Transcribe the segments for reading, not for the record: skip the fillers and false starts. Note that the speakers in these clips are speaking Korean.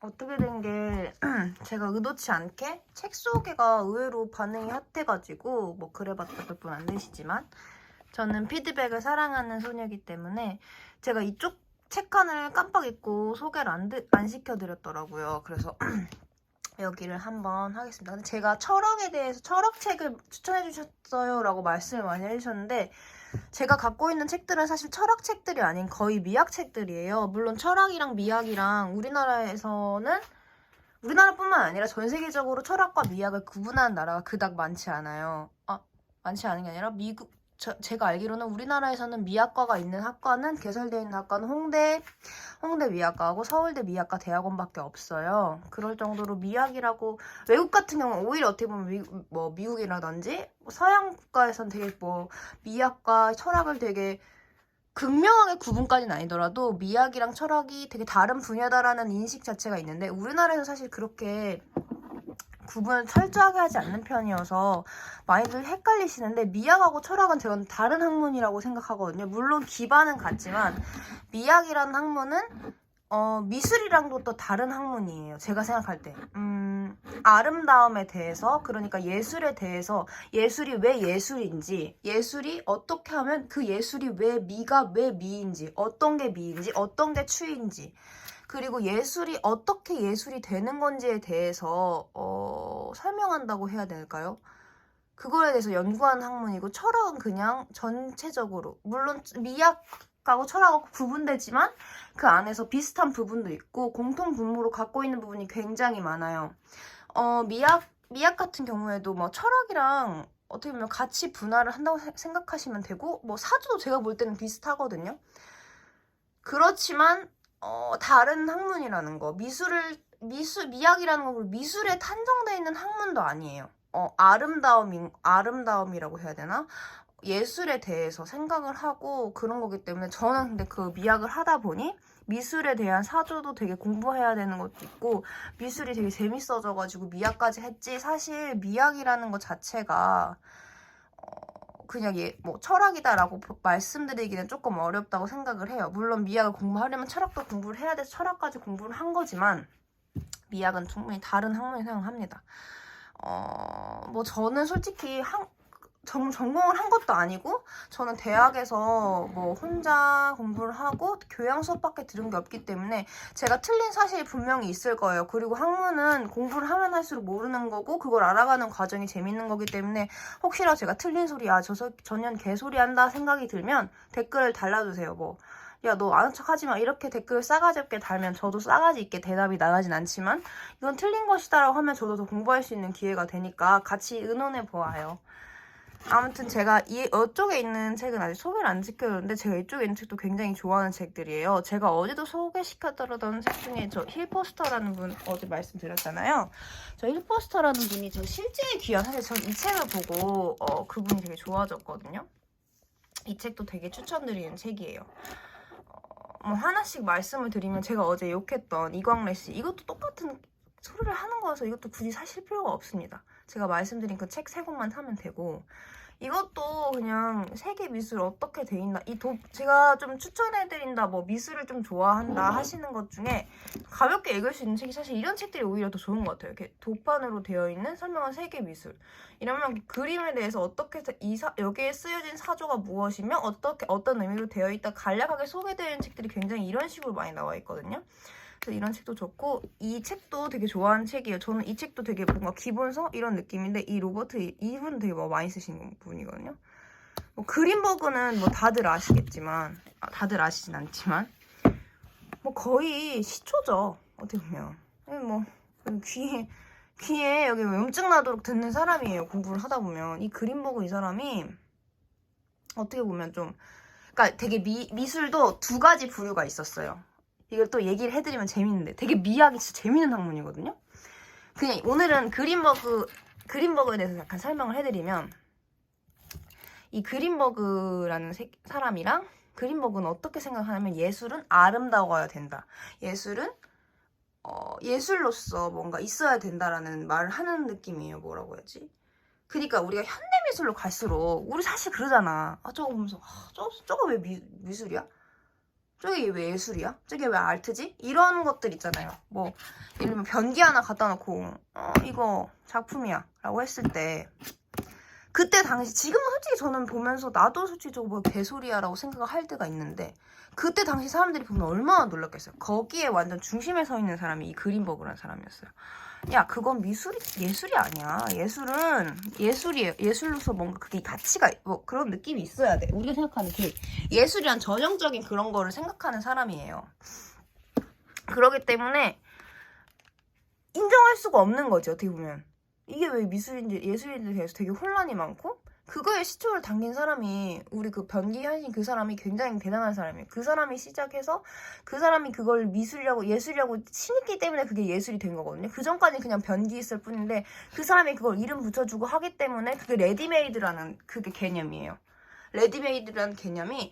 어떻게 된 게 제가 의도치 않게 책 소개가 의외로 반응이 핫해가지고 뭐 그래봤자 몇 분 안 되시지만 저는 피드백을 사랑하는 소녀이기 때문에 제가 이쪽 책 칸을 깜빡 잊고 소개를 안 시켜드렸더라고요. 그래서 여기를 한번 하겠습니다. 근데 제가 철학에 대해서 철학책을 추천해주셨어요 라고 말씀을 많이 해주셨는데 제가 갖고 있는 책들은 사실 철학책들이 아닌 거의 미학책들이에요. 물론 철학이랑 미학이랑 우리나라뿐만 아니라 전 세계적으로 철학과 미학을 구분하는 나라가 그닥 많지 않아요. 많지 않은 게 아니라 제가 알기로는 우리나라에서는 미학과가 있는 학과는 개설되어 있는 학과는 홍대 미학과하고 서울대 미학과 대학원밖에 없어요. 그럴 정도로 미학이라고 외국 같은 경우는 오히려 어떻게 보면 미국이라든지 서양 국가에서는 되게 미학과 철학을 되게 극명하게 구분까지는 아니더라도 미학이랑 철학이 되게 다른 분야다라는 인식 자체가 있는데 우리나라에서 사실 그렇게 구분을 철저하게 하지 않는 편이어서 많이들 헷갈리시는데 미학하고 철학은 제가 다른 학문이라고 생각하거든요. 물론 기반은 같지만 미학이라는 학문은 미술이랑도 또 다른 학문이에요. 제가 생각할 때. 아름다움에 대해서, 그러니까 예술에 대해서, 예술이 왜 예술인지, 예술이 어떻게 하면 그 예술이 미가 왜 미인지, 어떤 게 미인지, 어떤 게 추인지, 그리고 예술이 어떻게 예술이 되는 건지에 대해서 설명한다고 해야 될까요? 그거에 대해서 연구하는 학문이고 철학은 그냥 전체적으로 물론 미학하고 철학하고 구분되지만 그 안에서 비슷한 부분도 있고 공통 분모로 갖고 있는 부분이 굉장히 많아요. 미학 같은 경우에도 뭐 철학이랑 어떻게 보면 같이 분할을 한다고 생각하시면 되고 뭐 사주도 제가 볼 때는 비슷하거든요. 그렇지만 다른 학문이라는 거. 미학이라는 건 미술에 탄정되어 있는 학문도 아니에요. 아름다움이라고 해야 되나? 예술에 대해서 생각을 하고 그런 거기 때문에 저는 근데 그 미학을 하다 보니 미술에 대한 사조도 되게 공부해야 되는 것도 있고 미술이 되게 재밌어져가지고 미학까지 했지 사실 미학이라는 것 자체가 그냥 철학이다라고 말씀드리기는 조금 어렵다고 생각을 해요. 물론 미학을 공부하려면 철학도 공부를 해야 돼서 철학까지 공부를 한 거지만 미학은 충분히 다른 학문이 생각합니다. 저는 솔직히 전공을 한 것도 아니고 저는 대학에서 혼자 공부를 하고 교양 수업밖에 들은 게 없기 때문에 제가 틀린 사실이 분명히 있을 거예요. 그리고 학문은 공부를 하면 할수록 모르는 거고 그걸 알아가는 과정이 재밌는 거기 때문에 혹시라도 제가 틀린 소리 전년 개소리 한다 생각이 들면 댓글을 달아주세요. 야, 너 아는 척 하지 마. 이렇게 댓글 싸가지 없게 달면 저도 싸가지 있게 대답이 나가진 않지만 이건 틀린 것이다라고 하면 저도 더 공부할 수 있는 기회가 되니까 같이 의논해 보아요. 아무튼 제가 이쪽에 있는 책은 아직 소개를 안 시켜줬는데 제가 이쪽에 있는 책도 굉장히 좋아하는 책들이에요. 제가 어제도 소개시켜드렸던 책 중에 저 힐포스터라는 분 어제 말씀드렸잖아요. 저 힐포스터라는 분이 저 실제에 귀한 사실 전 이 책을 보고 그분이 되게 좋아졌거든요. 이 책도 되게 추천드리는 책이에요. 하나씩 말씀을 드리면 제가 어제 욕했던 이광래 씨 이것도 똑같은 소리를 하는 거여서 이것도 굳이 사실 필요가 없습니다. 제가 말씀드린 그 책 3권만 사면 되고 이것도 그냥 세계 미술 어떻게 돼 있나 제가 좀 추천해드린다 미술을 좀 좋아한다 하시는 것 중에 가볍게 읽을 수 있는 책이 사실 이런 책들이 오히려 더 좋은 것 같아요. 이렇게 도판으로 되어 있는 설명한 세계 미술 이러면 그림에 대해서 어떻게 여기에 쓰여진 사조가 무엇이며 어떤 의미로 되어 있다 간략하게 소개되는 책들이 굉장히 이런 식으로 많이 나와 있거든요. 그래서 이런 책도 좋고 이 책도 되게 좋아하는 책이에요. 저는 이 책도 되게 뭔가 기본서 이런 느낌인데 이분 되게 많이 쓰시는 분이거든요. 그린버그는 다들 아시겠지만 다들 아시진 않지만 거의 시초죠. 어떻게 보면 귀에 여기 염증 나도록 듣는 사람이에요. 공부를 하다 보면 이 그린버그 이 사람이 어떻게 보면 그러니까 되게 미술도 두 가지 부류가 있었어요. 이걸 또 얘기를 해드리면 재밌는데 되게 미학이 진짜 재밌는 학문이거든요. 그냥 오늘은 그린버그에 대해서 약간 설명을 해드리면 이 그린버그라는 사람이랑 그린버그는 어떻게 생각하냐면 예술은 아름다워야 된다. 예술은 예술로서 뭔가 있어야 된다라는 말을 하는 느낌이에요. 뭐라고 해야지? 그러니까 우리가 현대미술로 갈수록 우리 사실 그러잖아. 저거 보면서 저거 왜 미술이야? 저게 왜 예술이야? 저게 왜 아트지? 이런 것들 있잖아요. 뭐 예를 들면 변기 하나 갖다 놓고 이거 작품이야 라고 했을 때 그때 당시 지금은 솔직히 저는 보면서 나도 솔직히 저거 뭐 개소리야 라고 생각을 할 때가 있는데 그때 당시 사람들이 보면 얼마나 놀랐겠어요. 거기에 완전 중심에 서 있는 사람이 이 그린버그라는 사람이었어요. 야 그건 예술이 아니야. 예술은 예술이에요. 예술로서 뭔가 그게 가치가 뭐 그런 느낌이 있어야 돼. 우리가 생각하는 그 예술이란 전형적인 그런 거를 생각하는 사람이에요. 그러기 때문에 인정할 수가 없는 거지. 어떻게 보면 이게 왜 미술인지 예술인지 대해서 되게 혼란이 많고 그거에 시초를 당긴 사람이 우리 그 변기 한신 그 사람이 굉장히 대단한 사람이에요. 그 사람이 시작해서 그 사람이 그걸 미술이라고 예술이라고 신있기 때문에 그게 예술이 된 거거든요. 그 전까지는 그냥 변기 있을 뿐인데 그 사람이 그걸 이름 붙여주고 하기 때문에 그게 레디메이드라는 그게 개념이에요. 레디메이드라는 개념이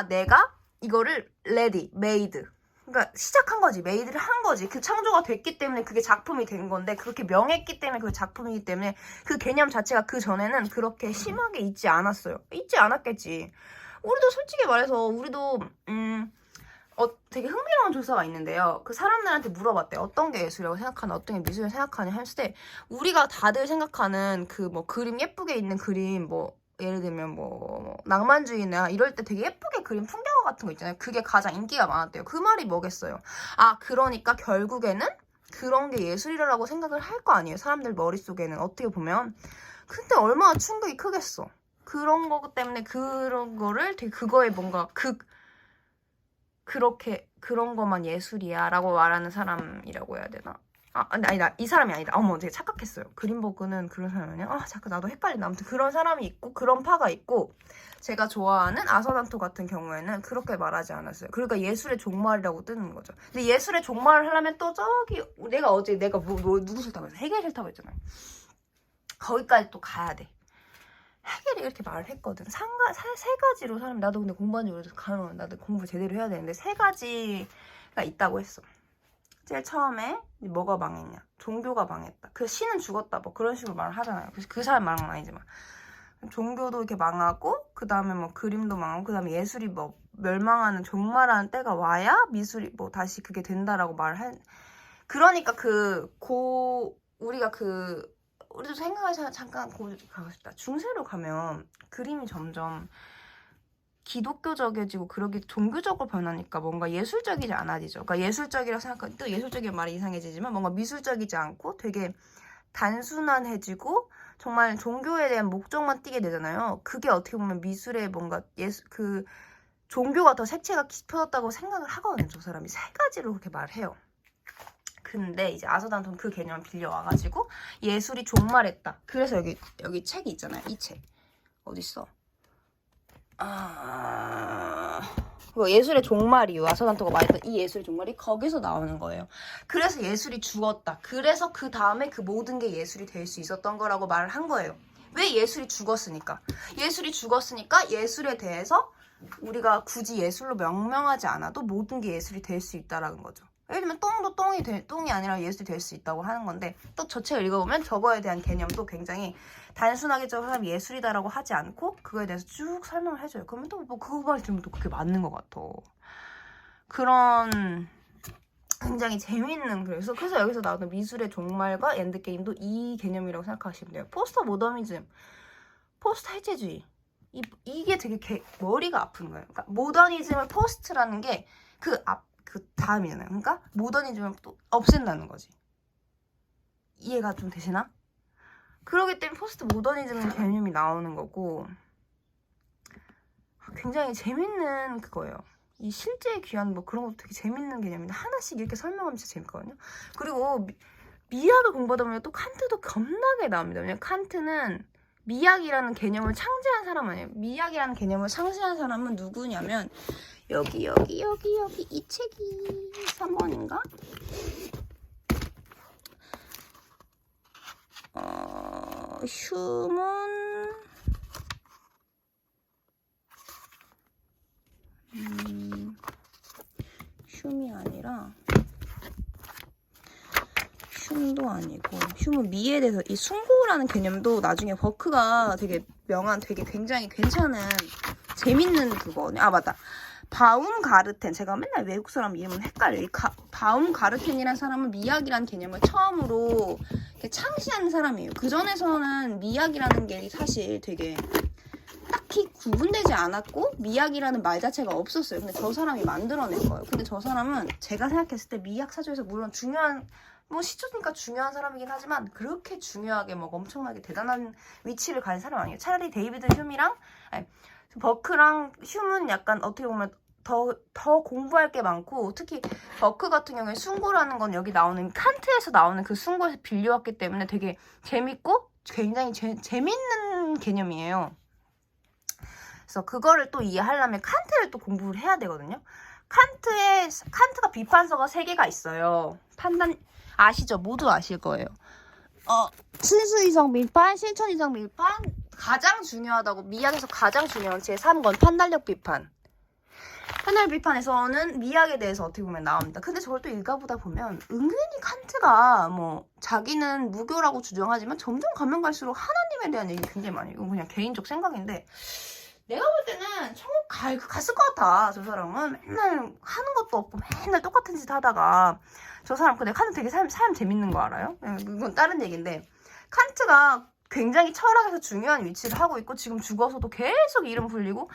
내가 이거를 레디, 메이드 그러니까 시작한 거지. 메이드를 한 거지. 그 창조가 됐기 때문에 그게 작품이 된 건데 그렇게 명했기 때문에 그게 작품이기 때문에 그 개념 자체가 그 전에는 그렇게 심하게 있지 않았어요. 있지 않았겠지. 우리도 솔직히 말해서 우리도 되게 흥미로운 조사가 있는데요. 그 사람들한테 물어봤대요. 어떤 게 예술이라고 생각하나 어떤 게 미술이라고 생각하냐 했을 때 우리가 다들 생각하는 그 뭐 그림 예쁘게 있는 그림 뭐 예를 들면 뭐 낭만주의나 이럴 때 되게 예쁘게 그린 풍경화 같은 거 있잖아요. 그게 가장 인기가 많았대요. 그 말이 뭐겠어요? 그러니까 결국에는 그런 게 예술이라고 생각을 할 거 아니에요. 사람들 머릿속에는 어떻게 보면. 근데 얼마나 충격이 크겠어. 그런 거 때문에 그런 거를 되게 그거에 뭔가 그렇게 그런 것만 예술이야 라고 말하는 사람이라고 해야 되나? 아니다. 이 사람이 아니다. 어머, 되게 착각했어요. 그린버그는 그런 사람이 아니야? 잠깐 나도 헷갈린다. 아무튼 그런 사람이 있고 그런 파가 있고 제가 좋아하는 아서단토 같은 경우에는 그렇게 말하지 않았어요. 그러니까 예술의 종말이라고 뜨는 거죠. 근데 예술의 종말을 하려면 또 저기 내가 누구 싫다고 했어? 해겔 싫다고 했잖아요. 거기까지 또 가야 돼. 해겔이 이렇게 말을 했거든. 세 가지로 사람 나도 근데 공부한 지 오래돼서 가면 나도 공부 제대로 해야 되는데 세 가지가 있다고 했어. 제일 처음에 뭐가 망했냐? 종교가 망했다. 그 신은 죽었다. 뭐 그런 식으로 말을 하잖아요. 그래서 그 사람 말은 아니지만 종교도 이렇게 망하고 그 다음에 뭐 그림도 망하고 그 다음에 예술이 뭐 멸망하는 종말하는 때가 와야 미술이 뭐 다시 그게 된다라고 그러니까 우리도 생각해서 잠깐 가고 싶다. 중세로 가면 그림이 점점 기독교적이지고 그러기 종교적으로 변하니까 뭔가 예술적이지 않아지죠. 그러니까 예술적이라고 생각하면 또 예술적인 말이 이상해지지만 뭔가 미술적이지 않고 되게 단순한해지고 정말 종교에 대한 목적만 띠게 되잖아요. 그게 어떻게 보면 미술에 뭔가 종교가 더 색채가 깊어졌다고 생각을 하거든요. 저 사람이 세 가지로 그렇게 말해요. 근데 이제 아서단토는 그 개념을 빌려와가지고 예술이 종말했다. 그래서 여기 책이 있잖아요. 이 책 어딨어? 예술의 종말이요. 아서단토가 말했던 이 예술의 종말이 거기서 나오는 거예요. 그래서 예술이 죽었다. 그래서 그 다음에 그 모든 게 예술이 될 수 있었던 거라고 말을 한 거예요. 왜 예술이 죽었으니까. 예술이 죽었으니까 예술에 대해서 우리가 굳이 예술로 명명하지 않아도 모든 게 예술이 될 수 있다라는 거죠. 예를 들면 똥도 똥이 아니라 예술이 될 수 있다고 하는 건데 또 저 책을 읽어보면 저거에 대한 개념도 굉장히 단순하게 저 사람이 예술이다라고 하지 않고 그거에 대해서 쭉 설명을 해줘요. 그러면 또 뭐 그거 말 들으면 또 그게 맞는 것 같아. 그런 굉장히 재밌는 그래서 여기서 나오는 미술의 종말과 엔드게임도 이 개념이라고 생각하시면 돼요. 포스터 모더니즘, 포스터 해체주의 이게 되게 머리가 아픈 거예요. 그러니까 모더니즘을 포스트라는 게 그 다음이잖아요. 그러니까 모더니즘을 또 없앤다는 거지. 이해가 좀 되시나? 그러기 때문에 포스트 모더니즘 개념이 나오는 거고 굉장히 재밌는 그거예요. 이 실제에 귀한 뭐 그런 것도 되게 재밌는 개념인데 하나씩 이렇게 설명하면 진짜 재밌거든요. 그리고 미학을 공부하다 보면 또 칸트도 겁나게 나옵니다. 왜냐면 칸트는 미학이라는 개념을 창제한 사람 아니에요. 미학이라는 개념을 창제한 사람은 누구냐면 여기 이 책이 3번인가? 흉이 아니라 흉도 아니고 흉은 미에 대해서 이 숭고라는 개념도 나중에 버크가 되게 명한 되게 굉장히 괜찮은 재밌는 그거네. 맞다. 바움가르텐. 제가 맨날 외국 사람 이름은 헷갈려요. 바움가르텐이라는 사람은 미학이라는 개념을 처음으로 이렇게 창시한 사람이에요. 그전에서는 미학이라는 게 사실 되게 딱히 구분되지 않았고 미학이라는 말 자체가 없었어요. 근데 저 사람이 만들어낸 거예요. 근데 저 사람은 제가 생각했을 때 미학 사조에서 물론 중요한 뭐 시초니까 중요한 사람이긴 하지만 그렇게 중요하게 막 엄청나게 대단한 위치를 가진 사람 아니에요. 차라리 데이비드 휴미랑 아니, 버크랑 휴문 약간 어떻게 보면 더 공부할 게 많고 특히 버크 같은 경우에 숭고라는 건 여기 나오는 칸트에서 나오는 그 숭고에서 빌려왔기 때문에 되게 재밌고 굉장히 재밌는 개념이에요. 그래서 그거를 또 이해하려면 칸트를 또 공부를 해야 되거든요. 칸트가 비판서가 3개가 있어요. 판단 아시죠? 모두 아실 거예요. 실수이성 밀판, 실천이성 밀판, 가장 중요하다고 미학에서 가장 중요한 제3권 판단력 비판. 판단력 비판에서는 미학에 대해서 어떻게 보면 나옵니다. 근데 저걸 또 읽어보다 보면 은근히 칸트가 뭐 자기는 무교라고 주장하지만 점점 가면 갈수록 하나님에 대한 얘기 굉장히 많이 해요. 이건 그냥 개인적 생각인데 내가 볼 때는 천국 갔을 것 같아. 저 사람은 맨날 하는 것도 없고 맨날 똑같은 짓 하다가 저 사람 근데 칸트 되게 삶 재밌는 거 알아요? 이건 다른 얘기인데 칸트가 굉장히 철학에서 중요한 위치를 하고 있고 지금 죽어서도 계속 이름 불리고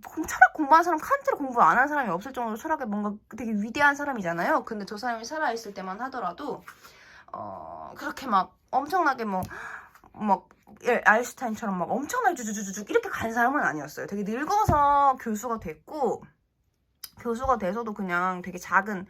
철학 공부하는 사람 칸트를 공부 안 하는 사람이 없을 정도로 철학에 뭔가 되게 위대한 사람이잖아요. 근데 저 사람이 살아있을 때만 하더라도 그렇게 막 엄청나게 막 아인슈타인처럼 막 엄청나게 쭈쭈쭈쭈 이렇게 간 사람은 아니었어요. 되게 늙어서 교수가 됐고 교수가 돼서도 그냥 되게 작은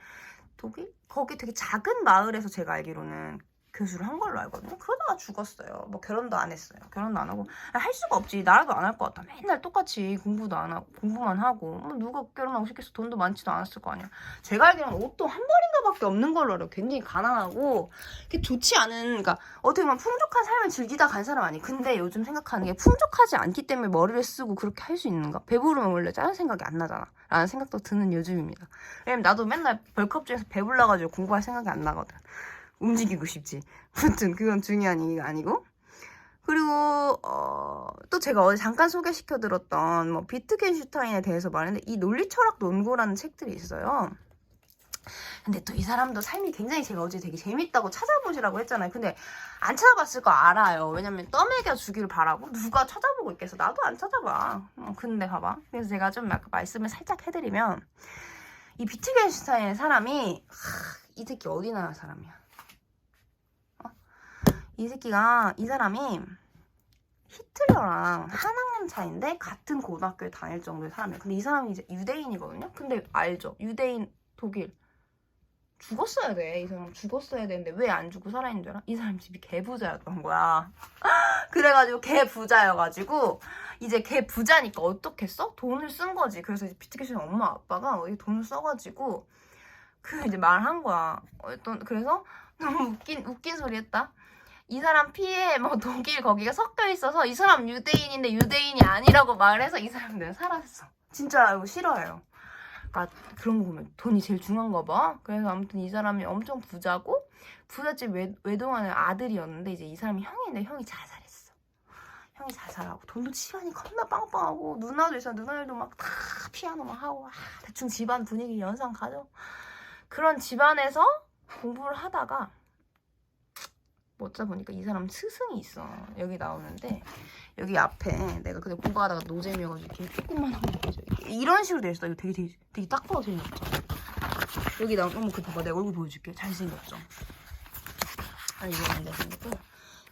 독일? 거기 되게 작은 마을에서 제가 알기로는 교수를 한 걸로 알거든요. 그러다가 죽었어요. 뭐 결혼도 안 했어요. 결혼도 안 하고 할 수가 없지. 나라도 안 할 것 같아. 맨날 똑같이 공부도 안 하고 공부만 하고 뭐 누가 결혼하고 싶겠어. 돈도 많지도 않았을 거 아니야. 제가 알기로는 옷도 한 벌인가밖에 없는 걸로 알아요. 굉장히 가난하고 좋지 않은 그러니까 어떻게 보면 풍족한 삶을 즐기다 간 사람 아니. 근데 요즘 생각하는 게 풍족하지 않기 때문에 머리를 쓰고 그렇게 할 수 있는가? 배부르면 원래 짜는 생각이 안 나잖아. 라는 생각도 드는 요즘입니다. 왜냐면 나도 맨날 벌크업중에서 배불러가지고 공부할 생각이 안 나거든. 움직이고 싶지. 아무튼 그건 중요한 얘기가 아니고. 그리고 또 제가 어제 잠깐 소개시켜드렸던 뭐 비트겐슈타인에 대해서 말했는데 이 논리철학 논고라는 책들이 있어요. 근데 또 이 사람도 삶이 굉장히 제가 어제 되게 재밌다고 찾아보시라고 했잖아요. 근데 안 찾아봤을 거 알아요. 왜냐면 떠먹여 주기를 바라고 누가 찾아보고 있겠어. 나도 안 찾아봐. 근데 봐봐. 그래서 제가 좀 약간 말씀을 살짝 해드리면 이 비트겐슈타인의 사람이 이 새끼 어디 나라 사람이야. 이 사람이 히틀러랑 한 학년 차인데 같은 고등학교에 다닐 정도의 사람이에요. 근데 이 사람이 이제 유대인이거든요. 근데 알죠? 유대인 독일 죽었어야 돼. 이 사람 죽었어야 되는데 왜 안 죽고 살아있는 줄 알아? 이 사람 집이 개부자였던 거야. 그래가지고 개부자여가지고 이제 개부자니까 어떻겠어? 돈을 쓴 거지. 그래서 이제 비트겐슈타인 엄마 아빠가 이 돈을 써가지고 그 이제 말한 거야. 그래서 너무 웃긴 소리 했다. 이 사람 피에 뭐 독일 거기가 섞여 있어서 이 사람 유대인인데 유대인이 아니라고 말해서 이 사람들은 살았어. 진짜 이거 싫어해요. 그러니까 그런 거 보면 돈이 제일 중요한가 봐. 그래서 아무튼 이 사람이 엄청 부자고 부잣집 외동하는 아들이었는데 이제 이 사람이 형인데 형이 자살했어. 형이 자살하고 돈도 치안이 겁나 빵빵하고 누나도 있어. 누나들도 막 다 피아노 막 하고 대충 집안 분위기 연상 가죠. 그런 집안에서 공부를 하다가 어쩌다 보니까 이 사람 스승이 있어. 여기 나오는데 여기 앞에 내가 그때 공부하다가 노잼이어가지고 이렇게 조금만 하고 보죠. 이런 식으로 돼 있어. 이거 되게 딱 봐도 재밌죠. 여기 나오면 그 봐봐. 내가 얼굴 보여줄게. 잘생겼죠. 아니 이거 안 잘생겼고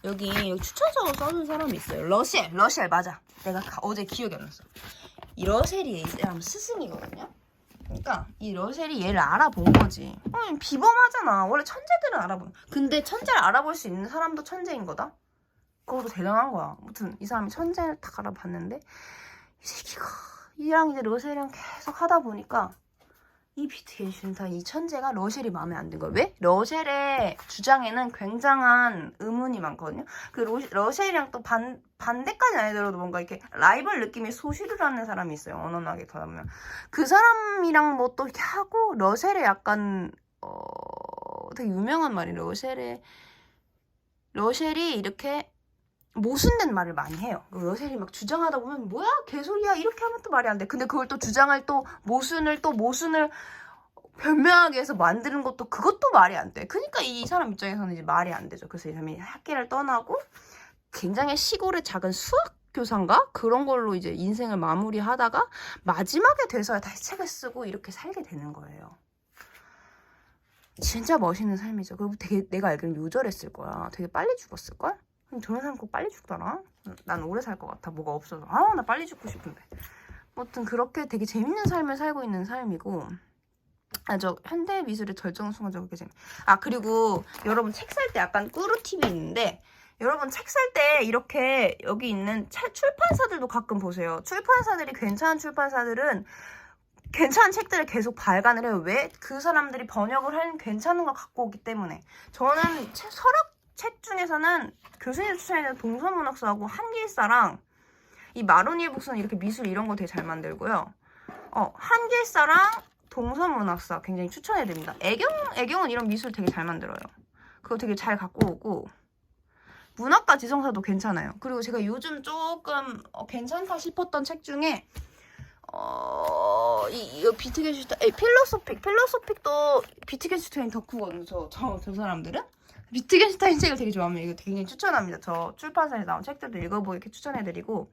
여기 추천서로 써준 사람이 있어요. 러셀 맞아. 내가 어제 기억이 안 났어. 이 러셀이 이 사람 스승이거든요. 그러니까 이 러셀이 얘를 알아본 거지. 비범하잖아. 원래 천재들은 알아본. 근데 천재를 알아볼 수 있는 사람도 천재인 거다. 그것도 대단한 거야. 아무튼 이 사람이 천재를 딱 알아봤는데 이 새끼가 이랑 이제 러셀이랑 계속 하다 보니까 이 비트겐슈타인 이 천재가 러셀이 마음에 안 든 거야. 왜? 러셀의 주장에는 굉장한 의문이 많거든요. 그 러셀이랑 또 반대까지는 아니더라도 뭔가 이렇게 라이벌 느낌의 소시를 하는 사람이 있어요. 언어학에 더 보면 그 사람이랑 뭐 또 이렇게 하고 러셀의 약간 되게 유명한 말이 러셀이 이렇게 모순된 말을 많이 해요. 여세리 막 주장하다 보면 뭐야 개소리야 이렇게 하면 또 말이 안 돼. 근데 그걸 또 주장을 또 모순을 변명하기 위해서 만드는 것도 그것도 말이 안 돼. 그러니까 이 사람 입장에서는 이제 말이 안 되죠. 그래서 이 사람이 학계를 떠나고 굉장히 시골의 작은 수학 교사인가? 그런 걸로 이제 인생을 마무리하다가 마지막에 돼서야 다시 책을 쓰고 이렇게 살게 되는 거예요. 진짜 멋있는 삶이죠. 그리고 되게 내가 알기로는 요절했을 거야. 되게 빨리 죽었을걸? 저런 사람 꼭 빨리 죽더라. 난 오래 살 것 같아. 뭐가 없어서. 나 빨리 죽고 싶은데. 아무튼 그렇게 되게 재밌는 삶을 살고 있는 삶이고 저 현대 미술의 절정은 순간 저렇게 그리고 여러분 책 살 때 약간 꿀팁이 있는데 여러분 책 살 때 이렇게 여기 있는 출판사들도 가끔 보세요. 출판사들이 괜찮은 출판사들은 괜찮은 책들을 계속 발간을 해요. 왜? 그 사람들이 번역을 한 괜찮은 걸 갖고 오기 때문에. 저는 서력 중에서는 교수님 추천해주는 동서문학사하고 한길사랑 이 마로니에 북스는 이렇게 미술 이런 거 되게 잘 만들고요. 한길사랑 동서문학사 굉장히 추천해드립니다. 애경은 이런 미술 되게 잘 만들어요. 그거 되게 잘 갖고 오고 문학과 지성사도 괜찮아요. 그리고 제가 요즘 조금 괜찮다 싶었던 책 중에 이거 필로소픽도 비트겐슈타인 덕후거든요. 저 사람들은 비트겐슈타인 책을 되게 좋아합니다. 이거 굉장히 추천합니다. 저 출판사에서 나온 책들도 읽어보고 이렇게 추천해드리고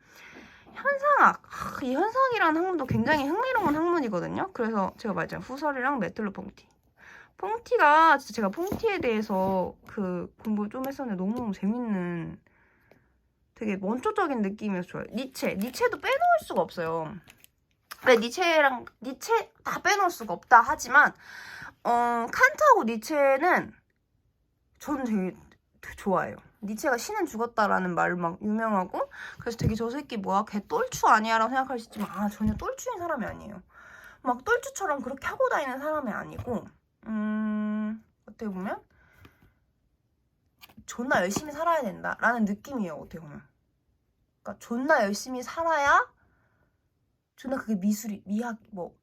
현상학 이 현상이라는 학문도 굉장히 흥미로운 학문이거든요. 그래서 제가 말했잖아요. 후설이랑 메틀로 퐁티가 진짜 제가 퐁티에 대해서 그 공부를 좀 했었는데 너무 재밌는 되게 원초적인 느낌이어서 좋아요. 니체도 빼놓을 수가 없어요. 왜 니체 다 빼놓을 수가 없다 하지만 칸트하고 니체는 저는 되게 좋아해요. 니체가 신은 죽었다라는 말 막 유명하고 그래서 되게 저 새끼 뭐야 걔 똘추 아니야 라고 생각할 수 있지만 전혀 똘추인 사람이 아니에요. 막 똘추처럼 그렇게 하고 다니는 사람이 아니고 어떻게 보면 존나 열심히 살아야 된다라는 느낌이에요. 어떻게 보면 그러니까 존나 열심히 살아야 존나 그게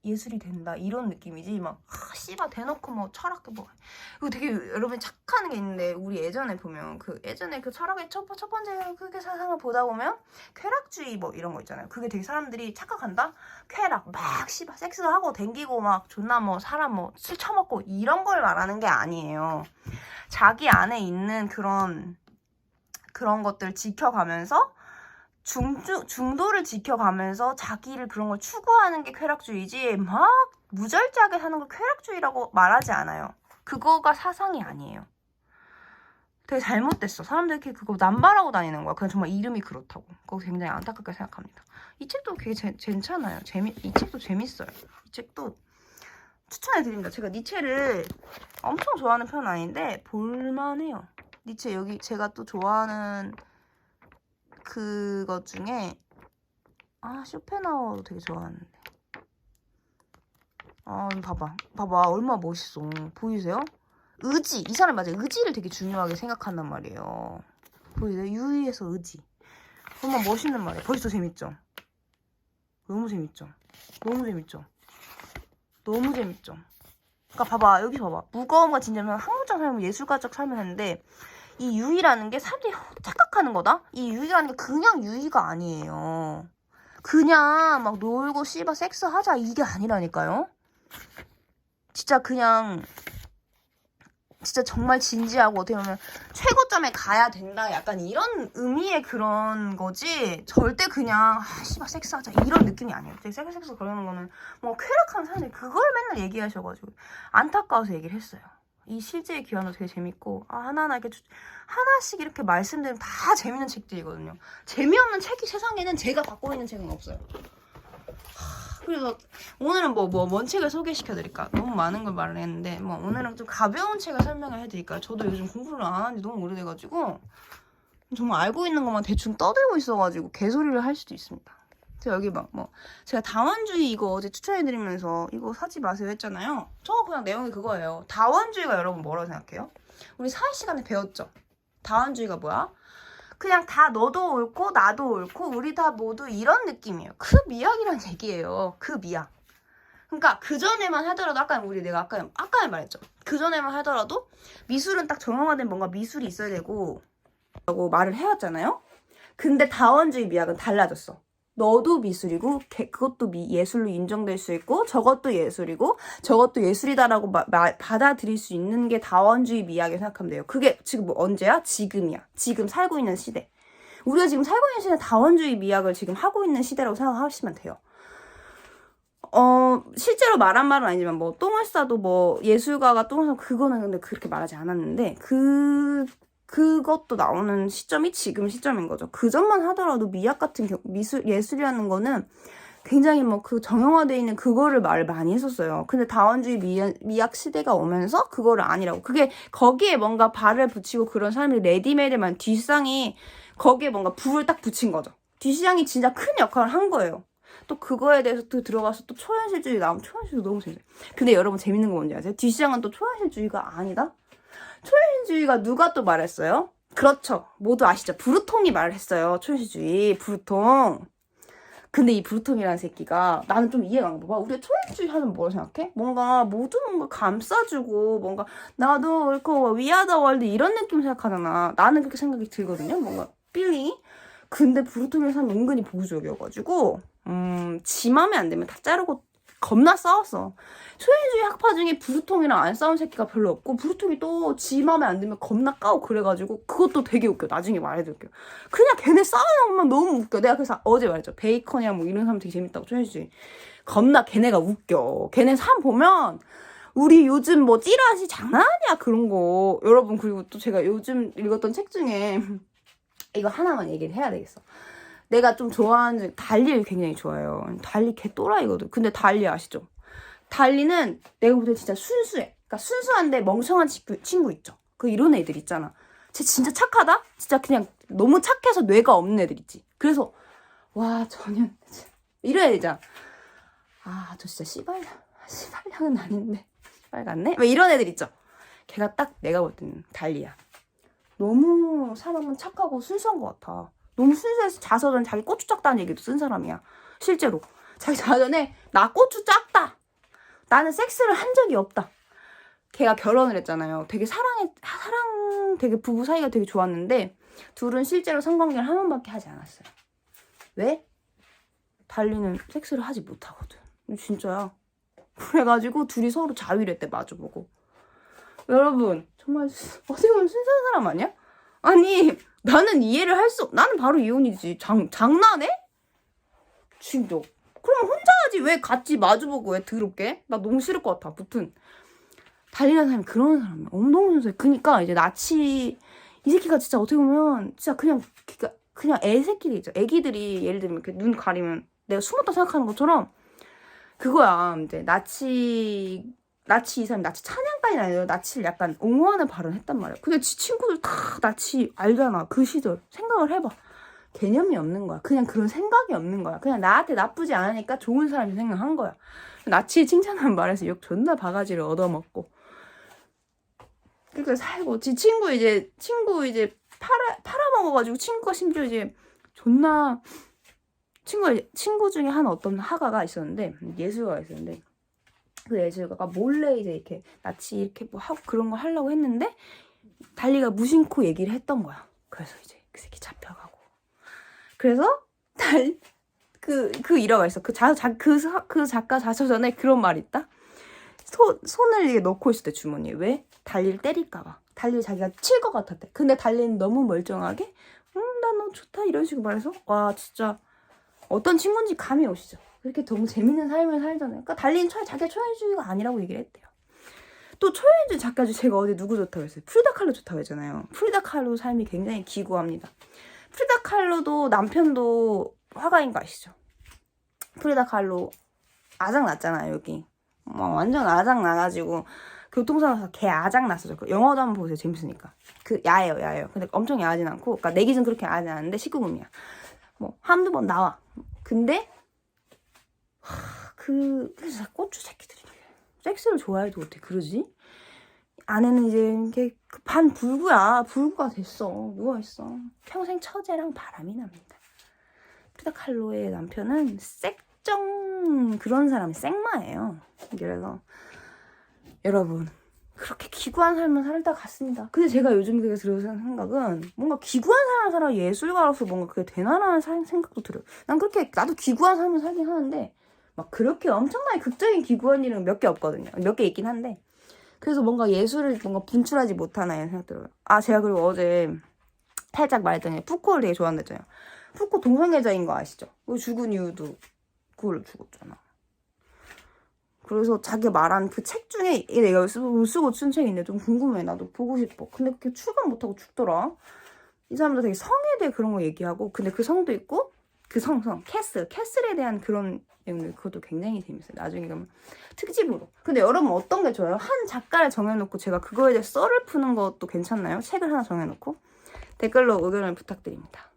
예술이 된다 이런 느낌이지 막 씨발 대놓고 뭐 철학도 이거 되게 여러분 착한 게 있는데 우리 예전에 보면 예전에 그 철학의 첫 번째 그게 사상을 보다 보면 쾌락주의 뭐 이런 거 있잖아요. 그게 되게 사람들이 착각한다. 쾌락 막 씨발 섹스하고 댕기고 막 존나 사람 술 처먹고 이런 걸 말하는 게 아니에요. 자기 안에 있는 그런 것들 지켜가면서 중도를 지켜가면서 자기를 그런 걸 추구하는 게 쾌락주의지 막 무절제하게 사는 걸 쾌락주의라고 말하지 않아요. 그거가 사상이 아니에요. 되게 잘못됐어. 사람들이 그거 남발하고 다니는 거야. 그냥 정말 이름이 그렇다고. 그거 굉장히 안타깝게 생각합니다. 이 책도 되게 괜찮아요. 이 책도 재밌어요. 이 책도 추천해드립니다. 제가 니체를 엄청 좋아하는 편은 아닌데 볼만해요. 니체 여기 제가 또 좋아하는 그것 중에 쇼펜하우어도 되게 좋아하는데 봐봐 얼마나 멋있어. 보이세요? 의지 이 사람 맞아요. 의지를 되게 중요하게 생각한단 말이에요. 보이세요? 유의에서 의지 얼마나 멋있는 말이에요. 벌써 재밌죠? 너무 재밌죠? 그러니까 봐봐 여기 봐봐 무거움과 진정한 학문적 삶을 예술가적 삶을 하는데 이 유의라는 게 사람들이 착각하는 거다? 이 유의라는 게 그냥 유의가 아니에요. 그냥 막 놀고 씨발 섹스하자 이게 아니라니까요. 진짜 정말 진지하고 어떻게 보면 최고점에 가야 된다 약간 이런 의미의 그런 거지 절대 그냥 씨발 섹스하자 이런 느낌이 아니에요. 섹스 그러는 거는 뭐 쾌락한 사람들이 그걸 맨날 얘기하셔가지고 안타까워서 얘기를 했어요. 이 실제의 기원도 되게 재밌고 하나씩 이렇게 말씀드리면 다 재밌는 책들이거든요. 재미없는 책이 세상에는 제가 갖고 있는 책은 없어요. 그래서 오늘은 뭔 책을 소개시켜드릴까? 너무 많은 걸 말을 했는데 오늘은 좀 가벼운 책을 설명을 해드릴까요? 저도 요즘 공부를 안 한 지 너무 오래돼가지고 정말 알고 있는 것만 대충 떠들고 있어가지고 개소리를 할 수도 있습니다. 제가 여기 제가 다원주의 이거 어제 추천해드리면서 이거 사지 마세요 했잖아요. 저 그냥 내용이 그거예요. 다원주의가 여러분 뭐라고 생각해요? 우리 사회 시간에 배웠죠? 다원주의가 뭐야? 그냥 다 너도 옳고 나도 옳고 우리 다 모두 이런 느낌이에요. 미학이란 얘기예요. 미학. 그러니까 그전에만 하더라도 내가 아까 말했죠. 그전에만 하더라도 미술은 딱 정형화된 뭔가 미술이 있어야 되고 라고 말을 해왔잖아요. 근데 다원주의 미학은 달라졌어. 너도 미술이고 그것도 예술로 인정될 수 있고 저것도 예술이고 저것도 예술이다라고 받아들일 수 있는 게 다원주의 미학이라고 생각하면 돼요. 그게 지금 뭐 언제야? 지금이야. 지금 살고 있는 시대. 우리가 지금 살고 있는 시대는 다원주의 미학을 지금 하고 있는 시대라고 생각하시면 돼요. 실제로 말한 말은 아니지만 뭐 똥을 싸도 뭐 예술가가 똥을 싸도 그거는 근데 그렇게 말하지 않았는데 그것도 나오는 시점이 지금 시점인 거죠. 그 전만 하더라도 미학 같은 예술이라는 거는 굉장히 뭐 그 정형화되어 있는 그거를 말을 많이 했었어요. 근데 다원주의 미학 시대가 오면서 그거를 아니라고. 그게 거기에 뭔가 발을 붙이고 그런 사람들이 레디메이드만 뒷상이 거기에 뭔가 불을 딱 붙인 거죠. 뒷상이 진짜 큰 역할을 한 거예요. 또 그거에 대해서 또 들어가서 또 초현실주의 나오면 초현실도 너무 재밌어요. 근데 여러분 재밌는 거 뭔지 아세요? 뒷시장은 또 초현실주의가 아니다? 초현실주의가 누가 또 말했어요? 그렇죠. 모두 아시죠? 브루통이 말했어요. 초현실주의. 브루통. 근데 이 브루통이라는 새끼가 나는 좀 이해가 안 가. 우리가 초현실주의 하면 뭐라고 생각해? 뭔가 모두 뭔가 감싸주고 뭔가 나도 이렇게 위아더 월드 이런 느낌 생각하잖아. 나는 그렇게 생각이 들거든요. 뭔가 필링이. 근데 브루통이라는 사람이 은근히 보수적이어가지고 지 맘에 안 되면 다 자르고 겁나 싸웠어. 초현주의 학파 중에 브루통이랑 안 싸운 새끼가 별로 없고 브루통이 또 지 맘에 안 들면 겁나 까고 그래가지고 그것도 되게 웃겨. 나중에 말해줄게요. 그냥 걔네 싸우는 것만 너무 웃겨. 내가 그래서 어제 말했죠. 베이컨이랑 뭐 이런 사람 되게 재밌다고 초현주의. 겁나 걔네가 웃겨. 걔네 사람 보면 우리 요즘 뭐 찌라시 장난 아니야 그런 거. 여러분 그리고 또 제가 요즘 읽었던 책 중에 이거 하나만 얘기를 해야 되겠어. 내가 좀 좋아하는 달리를 굉장히 좋아해요. 달리 개 또라이거든. 근데 달리 아시죠? 달리는 내가 볼 때 진짜 순수해. 그러니까 순수한데 멍청한 친구 있죠. 그 이런 애들 있잖아. 쟤 진짜 착하다? 진짜 그냥 너무 착해서 뇌가 없는 애들 있지. 그래서 와 전혀 이런 애잖아. 아 저 진짜 씨발량은 아닌데 씨발 같네? 왜 이런 애들 있죠. 걔가 딱 내가 볼 때는 달리야. 너무 사람은 착하고 순수한 것 같아. 너무 순수해서 자서전 자기 고추 작다는 얘기도 쓴 사람이야. 실제로. 자기 자전에 나 고추 작다. 나는 섹스를 한 적이 없다. 걔가 결혼을 했잖아요. 되게 되게 부부 사이가 되게 좋았는데 둘은 실제로 성관계를 한 번밖에 하지 않았어요. 왜? 달리는 섹스를 하지 못하거든. 진짜야. 그래가지고 둘이 서로 자위랬대 마주보고. 여러분 정말 어떻게 보면 순수한 사람 아니야? 아니 나는 이해를 나는 바로 이혼이지. 장난해? 진짜. 그럼 혼자 하지 왜 같이 마주보고 왜 더럽게? 나 너무 싫을 것 같아. 무튼 달리는 사람이 그런 사람이야. 너무 순수해. 그니까 이제 나치 이 새끼가 진짜 어떻게 보면 진짜 그냥 애새끼들 있죠. 애기들이 예를 들면 이렇게 눈 가리면 내가 숨었다 생각하는 것처럼 그거야. 이제 나치 이 사람이 나치 찬양까지는 아니라 나치를 약간 옹호하는 발언을 했단 말이야. 근데 지 친구들 다 나치 알잖아. 그 시절. 생각을 해봐. 개념이 없는 거야. 그냥 그런 생각이 없는 거야. 그냥 나한테 나쁘지 않으니까 좋은 사람이 생각한 거야. 나치 칭찬하는 말에서 욕 존나 바가지를 얻어먹고. 그러니까 살고 친구 이제 팔아먹어가지고 친구가 심지어 이제 존나 친구 중에 한 어떤 하가가 있었는데 예술가가 있었는데 그 예술가가 몰래 이제 이렇게 나치 이렇게 뭐 하고 그런 거 하려고 했는데 달리가 무심코 얘기를 했던 거야. 그래서 이제 그 새끼 잡혀가고. 그래서 그 일화가 있어. 그 작가 자서전에 그런 말이 있다. 손을 이렇게 넣고 있을 때 주머니에 왜? 달리를 때릴까봐. 달리를 자기가 칠 것 같았대. 근데 달리는 너무 멀쩡하게 나 너 좋다 이런 식으로 말해서 와 진짜 어떤 친구인지 감이 오시죠. 그렇게 너무 재밌는 삶을 살잖아요. 그러니까 달리는 자기가 초현주의가 아니라고 얘기를 했대요. 또 초현주의 작가 중 제가 어디 누구 좋다고 했어요? 프리다 칼로 좋다고 했잖아요. 프리다 칼로 삶이 굉장히 기구합니다. 프리다 칼로도 남편도 화가인 거 아시죠? 프리다 칼로 아작 났잖아요. 여기 완전 아작 나가지고 교통사고에서 개 아작 났어요. 영화도 한번 보세요. 재밌으니까. 야해요. 근데 엄청 야하진 않고 그러니까 내 기준 그렇게 야하진 않은데 19금이야. 뭐 한두 번 나와. 근데 그래서 고추 새끼들이 섹스를 좋아해도 어떻게 그러지? 아내는 이제 이게 반불구야. 불구가 됐어. 누워있어. 평생 처제랑 바람이 납니다. 프리다 칼로의 남편은 그런 사람이 생마예요. 그래서 여러분 그렇게 기구한 삶을 살다 갔습니다. 근데 제가 요즘 그게 들어서 생각은 뭔가 기구한 삶을 살아 예술가로서 뭔가 그게 되나라는 생각도 들어요. 난 그렇게 나도 기구한 삶을 살긴 하는데 막 그렇게 엄청나게 극적인 기구한 일은 몇 개 없거든요. 몇 개 있긴 한데 그래서 뭔가 예술을 뭔가 분출하지 못하나 이런 생각 들어요. 아 제가 그리고 어제 살짝 말했잖아요. 푸코를 되게 좋아한다 했잖아요. 푸코 동성애자인 거 아시죠? 그 죽은 이유도 그걸로 죽었잖아. 그래서 자기가 말한 그 책 중에 내가 쓰고 쓴 책인데 좀 궁금해. 나도 보고 싶어. 근데 그렇게 출간 못하고 죽더라. 이 사람도 되게 성에 대해 그런 거 얘기하고 근데 그 성도 있고 그 캐슬에 대한 그런 내용들 그것도 굉장히 재밌어요. 나중에 그러면 특집으로. 근데 여러분 어떤 게 좋아요? 한 작가를 정해놓고 제가 그거에 대해 썰을 푸는 것도 괜찮나요? 책을 하나 정해놓고 댓글로 의견을 부탁드립니다.